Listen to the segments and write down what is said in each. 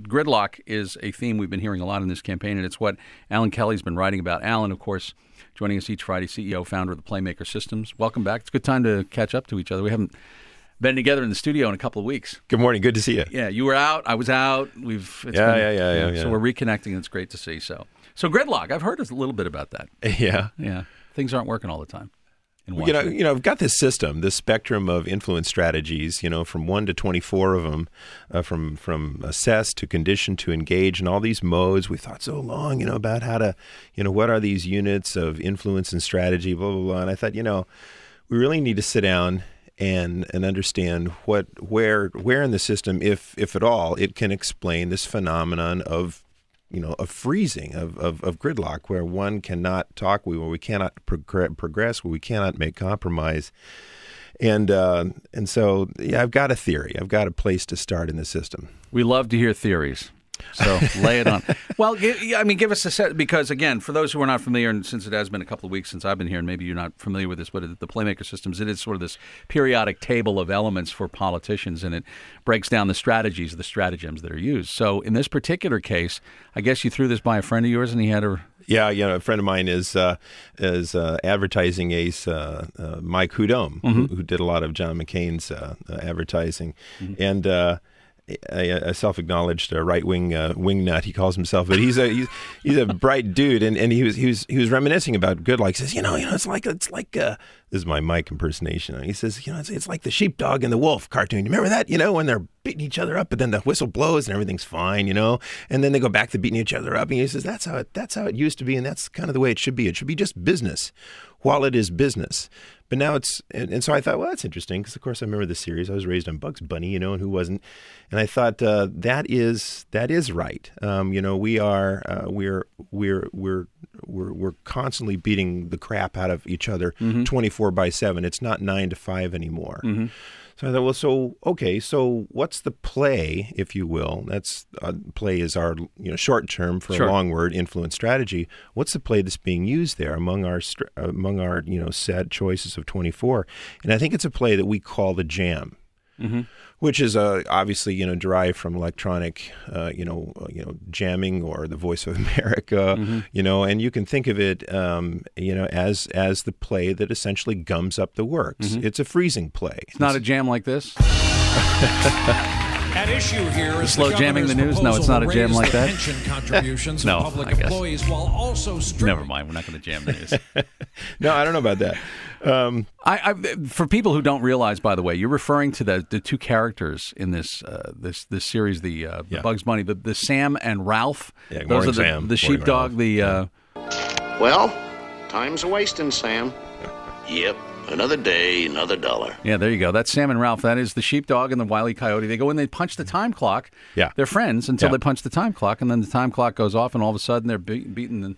gridlock is a theme we've been hearing a lot in this campaign, and it's what Alan Kelly's been writing about. Alan, of course, joining us each Friday, CEO, founder of the Playmaker Systems. Welcome back. It's a good time to catch up to each other. We haven't been together in the studio in a couple of weeks. Good morning. Good to see you. Yeah, you were out. I was out. So we're reconnecting, and it's great to see. So gridlock. I've heard a little bit about that. Yeah. Things aren't working all the time. I've got this system, this spectrum of influence strategies, from 1 to 24 of them, from assess to condition to engage, and all these modes. We thought so long, about how to, what are these units of influence and strategy, blah, blah, blah. And I thought, we really need to sit down and understand where in the system, if at all, it can explain this phenomenon of freezing, of gridlock, where one cannot talk, where we cannot progress, where we cannot make compromise. And so, I've got a theory. I've got a place to start in the system. We love to hear theories. So lay it on. Well, give us a set, because, again, for those who are not familiar, and since it has been a couple of weeks since I've been here, and maybe you're not familiar with this, but the Playmaker Systems, it is sort of this periodic table of elements for politicians, and it breaks down the strategies, the stratagems that are used. So in this particular case, I guess you threw this by a friend of yours, and he had a... Yeah, a friend of mine is advertising ace, Mike Hudome, who did a lot of John McCain's advertising, and... a self-acknowledged right-wing wingnut, he calls himself, but he's a bright dude, and he was reminiscing about gridlock. He says, it's like this is my Mike impersonation. He says, it's like the sheepdog and the wolf cartoon. You remember that? When they're beating each other up, but then the whistle blows and everything's fine, and then they go back to beating each other up. And he says that's how it used to be, and that's kind of the way it should be. It should be just business, while it is business. But now it's, and so I thought, well, that's interesting, because of course I remember the series. I was raised on Bugs Bunny, and who wasn't? And I thought that is right. We're constantly beating the crap out of each other 24/7. It's not 9 to 5 anymore. So I thought, so what's the play, if you will? That's play is our short term for a long word, influence strategy. What's the play that's being used there among our set choices of 24? And I think it's a play that we call the jam. Which is obviously derived from electronic jamming, or the Voice of America, and you can think of it as the play that essentially gums up the works. It's a freezing play. It's not a jam like this. At issue here is slow jamming the news. No, it's not a jam like that. Pension contributions no, of public I guess. Employees, while also never mind. We're not going to jam the news. No, I don't know about that. For people who don't realize, by the way, you're referring to the two characters in this series, the Bugs Bunny, the Sam and Ralph. Yeah, those are Sam. The sheepdog. Well, time's a wasting, Sam. Yep. Another day, another dollar. Yeah, there you go. That's Sam and Ralph. That is the sheepdog and the Wile E. Coyote. They go in, they punch the time clock. Yeah. They're friends until they punch the time clock, and then the time clock goes off, and all of a sudden they're beating,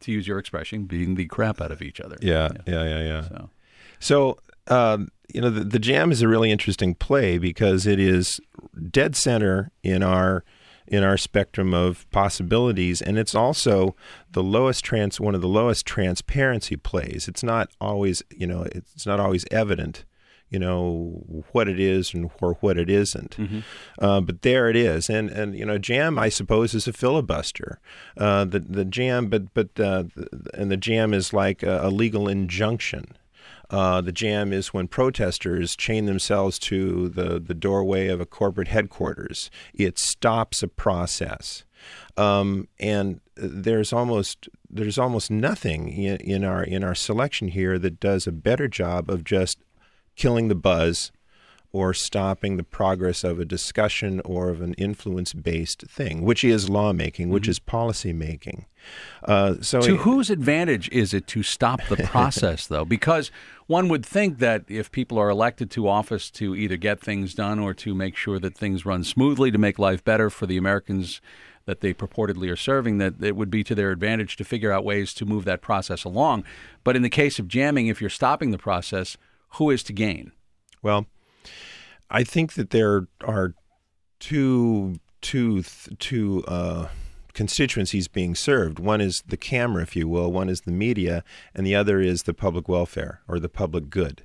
to use your expression, beating the crap out of each other. Yeah. So the jam is a really interesting play, because it is dead center in our spectrum of possibilities, and it's also one of the lowest transparency plays. It's not always evident, what it is or what it isn't. But there it is, and jam, I suppose, is a filibuster. The jam, and the jam is like a legal injunction. The jam is when protesters chain themselves to the doorway of a corporate headquarters. It stops a process, and there's almost nothing in our selection here that does a better job of just killing the buzz or stopping the progress of a discussion or of an influence-based thing, which is lawmaking, which is policy-making. To whose advantage is it to stop the process, though? Because one would think that if people are elected to office to either get things done or to make sure that things run smoothly, to make life better for the Americans that they purportedly are serving, that it would be to their advantage to figure out ways to move that process along. But in the case of jamming, if you're stopping the process, who is to gain? Well, I think that there are two constituencies being served. One is the camera, if you will. One is the media, and the other is the public welfare or the public good.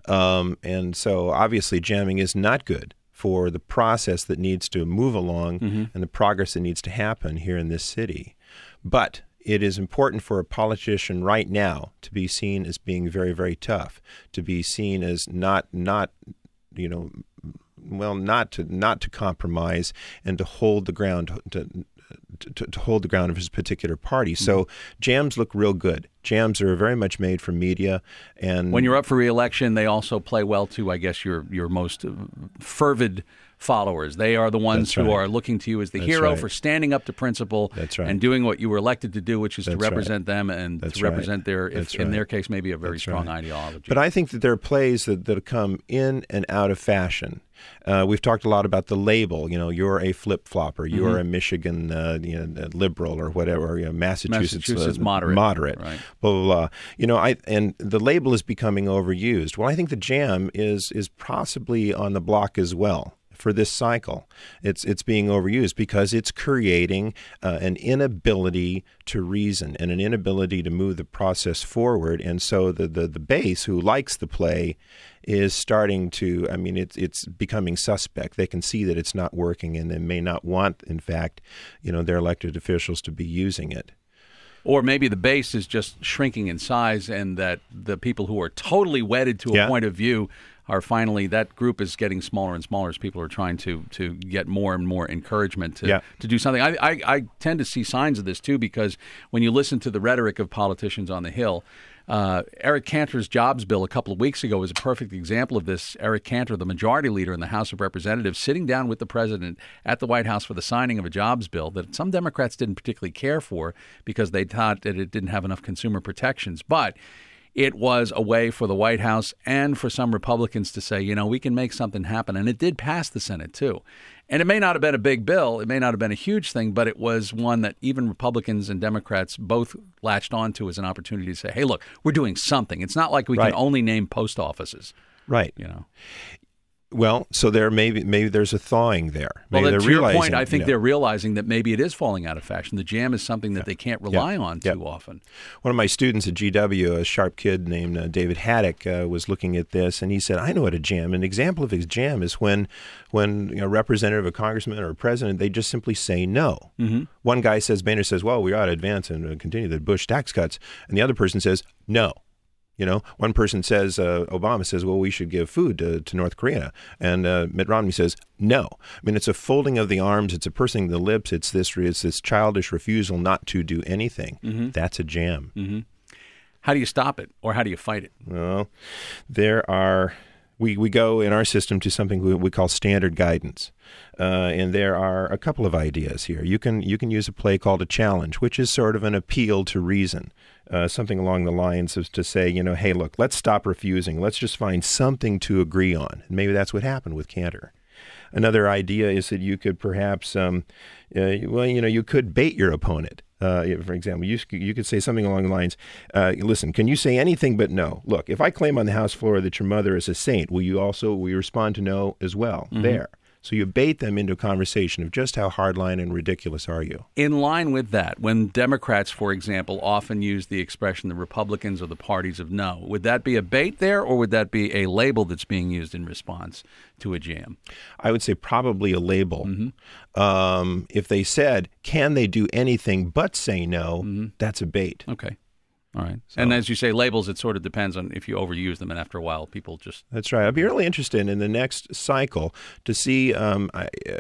And so, obviously, jamming is not good for the process that needs to move along and the progress that needs to happen here in this city. But it is important for a politician right now to be seen as being very, very tough, to be seen as not to compromise and to hold the ground, to hold the ground of his particular party. So jams look real good. Jams are very much made for media, and when you're up for re-election, they also play well to, I guess, your most fervid followers. They are the ones who are looking to you as the hero for standing up to principle and doing what you were elected to do, which is to represent them and to represent their, in their case, maybe a very strong ideology. But I think that there are plays that come in and out of fashion. We've talked a lot about the label. You're a flip-flopper. You're a Michigan liberal or whatever. Massachusetts moderate. Right. Blah blah blah. And the label is becoming overused. Well, I think the jam is possibly on the block as well. For this cycle, it's being overused because it's creating an inability to reason and an inability to move the process forward. And so the base who likes the play is starting to, it's becoming suspect. They can see that it's not working, and they may not want, in fact, their elected officials to be using it. Or maybe the base is just shrinking in size, and that the people who are totally wedded to a point of view are finally, that group is getting smaller and smaller as people are trying to get more and more encouragement to do something. I tend to see signs of this, too, because when you listen to the rhetoric of politicians on the Hill, Eric Cantor's jobs bill a couple of weeks ago was a perfect example of this. Eric Cantor, the majority leader in the House of Representatives, sitting down with the president at the White House for the signing of a jobs bill that some Democrats didn't particularly care for because they thought that it didn't have enough consumer protections. But it was a way for the White House and for some Republicans to say, we can make something happen. And it did pass the Senate, too. And it may not have been a big bill. It may not have been a huge thing, but it was one that even Republicans and Democrats both latched onto as an opportunity to say, hey, look, we're doing something. It's not like we can only name post offices. Right. Well, so maybe there's a thawing there. Maybe to your point, I think they're realizing that maybe it is falling out of fashion. The jam is something that they can't rely on too often. One of my students at GW, a sharp kid named David Haddock, was looking at this, and he said, I know what a jam. An example of a jam is when a representative, a congressman, or a president, they just simply say no. One guy says, Boehner says, well, we ought to advance and continue the Bush tax cuts. And the other person says, no. One person says, Obama says, well, we should give food to North Korea. And Mitt Romney says, no. It's a folding of the arms. It's a pursing of the lips. It's this childish refusal not to do anything. That's a jam. How do you stop it, or how do you fight it? Well, we go in our system to something we call standard guidance. And there are a couple of ideas here. You can use a play called a challenge, which is sort of an appeal to reason. Something along the lines of to say, hey, look, let's stop refusing. Let's just find something to agree on. And maybe that's what happened with Cantor. Another idea is that you could perhaps, you could bait your opponent. For example, you could say something along the lines, listen, can you say anything but no? Look, if I claim on the House floor that your mother is a saint, will you respond to no as well? There. So you bait them into a conversation of just how hardline and ridiculous are you. In line with that, when Democrats, for example, often use the expression the Republicans are the parties of no, would that be a bait there, or would that be a label that's being used in response to a jam? I would say probably a label. If they said, can they do anything but say no, that's a bait. Okay. All right. So, and as you say, labels, it sort of depends on if you overuse them, and after a while, people just... That's right. I'd be really interested in the next cycle to see,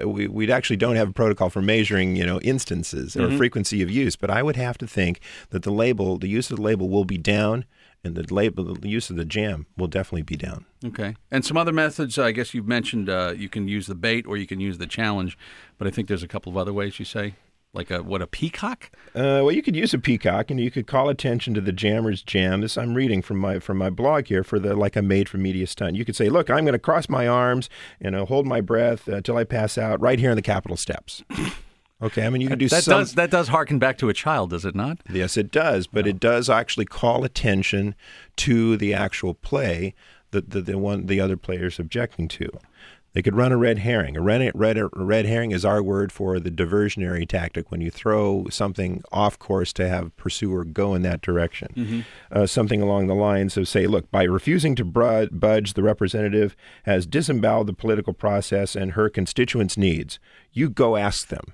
we actually don't have a protocol for measuring, instances or frequency of use, but I would have to think that the use of the label will be down, and the use of the jam will definitely be down. Okay. And some other methods, I guess you've mentioned you can use the bait or you can use the challenge, but I think there's a couple of other ways you say. Like a peacock? Well, you could use a peacock, and you could call attention to the jammer's jam. This I'm reading from my blog here for a made-for-media stunt. You could say, look, I'm going to cross my arms and hold my breath until I pass out right here on the Capitol steps. Okay, you can do that does harken back to a child, does it not? Yes, it does, but it does actually call attention to the actual play that the other player's objecting to. They could run a red herring. A red herring is our word for the diversionary tactic, when you throw something off course to have pursuer go in that direction. Something along the lines of, say, look, by refusing to budge, the representative has disemboweled the political process and her constituents' needs. You go ask them.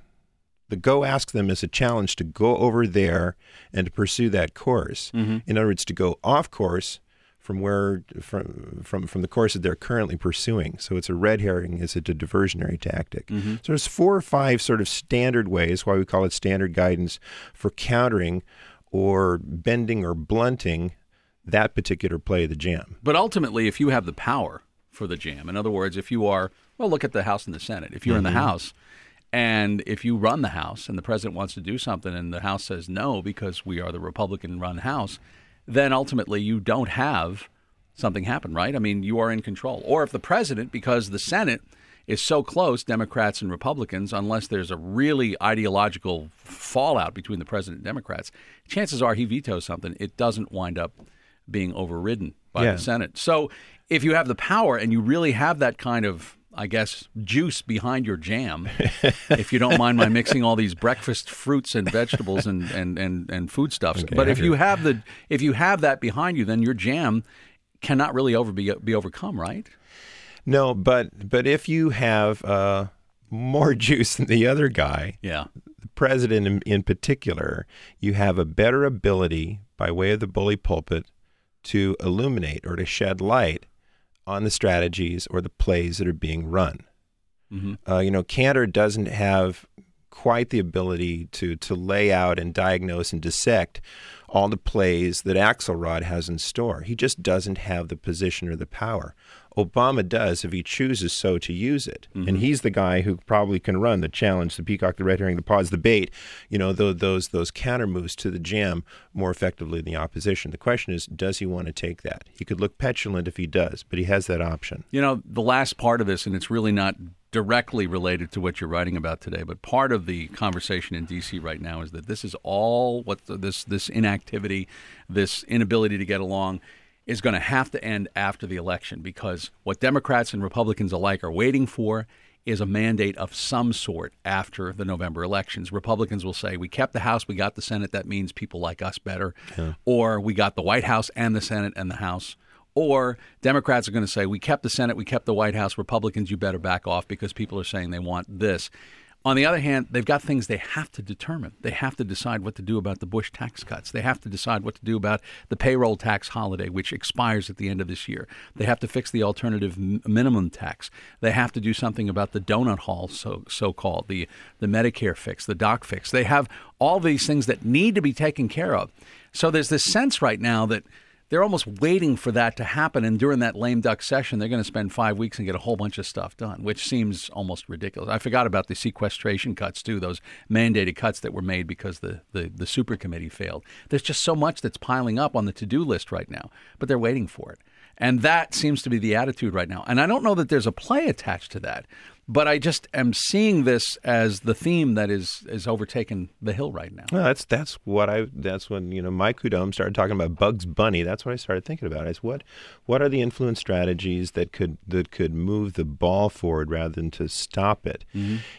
The go ask them is a challenge to go over there and to pursue that course. In other words, to go off course from the course that they're currently pursuing. So it's a red herring, it's a diversionary tactic. So there's 4 or 5 sort of standard ways, why we call it standard guidance, for countering or bending or blunting that particular play of the jam. But ultimately, if you have the power for the jam, in other words, if you are, well, look at the House and the Senate. If you're in the House, and if you run the House and the president wants to do something and the House says no because we are the Republican-run House, then ultimately you don't have something happen, right? I mean, you are in control. Or if the president, because the Senate is so close, Democrats and Republicans, unless there's a really ideological fallout between the president and Democrats, chances are he vetoes something. It doesn't wind up being overridden by the Senate. So if you have the power and you really have that kind of, I guess, juice behind your jam, if you don't mind my mixing all these breakfast fruits and vegetables and foodstuffs. Okay, but if you have that behind you, then your jam cannot really be overcome, right? No, but if you have more juice than the other guy, the president in particular, you have a better ability by way of the bully pulpit to illuminate or to shed light on the strategies or the plays that are being run. Cantor doesn't have quite the ability to lay out and diagnose and dissect all the plays that Axelrod has in store. He just doesn't have the position or the power. Obama does if he chooses so to use it. And he's the guy who probably can run the challenge, the peacock, the red herring, the pause, the bait, those counter moves to the jam more effectively than the opposition. The question is, does he want to take that? He could look petulant if he does, but he has that option. The last part of this, and it's really not directly related to what you're writing about today, but part of the conversation in D.C. right now is that this is all what this inactivity, this inability to get along is going to have to end after the election, because what Democrats and Republicans alike are waiting for is a mandate of some sort after the November elections. Republicans will say, we kept the House, we got the Senate, that means people like us better, or we got the White House and the Senate and the House. Or Democrats are going to say, we kept the Senate, we kept the White House, Republicans, you better back off because people are saying they want this. On the other hand, they've got things they have to determine. They have to decide what to do about the Bush tax cuts. They have to decide what to do about the payroll tax holiday, which expires at the end of this year. They have to fix the alternative minimum tax. They have to do something about the donut hall, so-called, the Medicare fix, the doc fix. They have all these things that need to be taken care of. So there's this sense right now that they're almost waiting for that to happen, and during that lame duck session, they're going to spend 5 weeks and get a whole bunch of stuff done, which seems almost ridiculous. I forgot about the sequestration cuts, too, those mandated cuts that were made because the super committee failed. There's just so much that's piling up on the to-do list right now, but they're waiting for it. And that seems to be the attitude right now. And I don't know that there's a play attached to that, but I just am seeing this as the theme that is overtaken the Hill right now. Well, that's when Mike Coudome started talking about Bugs Bunny. That's what I started thinking about. Is what are the influence strategies that could move the ball forward rather than to stop it?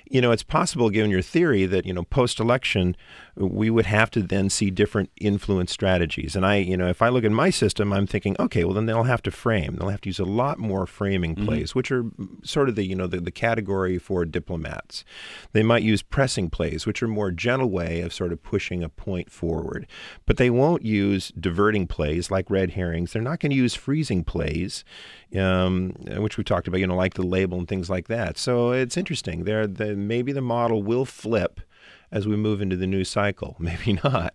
It's possible, given your theory, that post-election we would have to then see different influence strategies. And if I look at my system, I'm thinking, okay, well then they'll have to frame. They'll have to use a lot more framing plays, which are sort of the category for diplomats. They might use pressing plays, which are more gentle way of sort of pushing a point forward. But they won't use diverting plays like red herrings. They're not going to use freezing plays, which we talked about, like the label and things like that. So it's interesting. Maybe the model will flip as we move into the new cycle. Maybe not,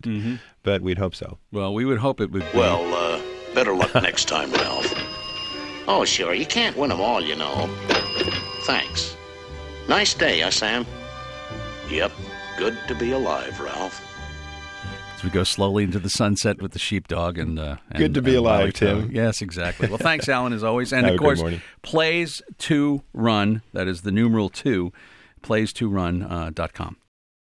but we'd hope so. Well, we would hope it would be. Well, better luck next time, Ralph. Oh, sure, you can't win them all, Thanks. Nice day, Sam? Yep, good to be alive, Ralph. As we go slowly into the sunset with the sheepdog and good to be alive, Tim. Yes, exactly. Well, thanks, Alan, as always. And, of course, Plays to Run, that is the numeral 2, plays2run.com.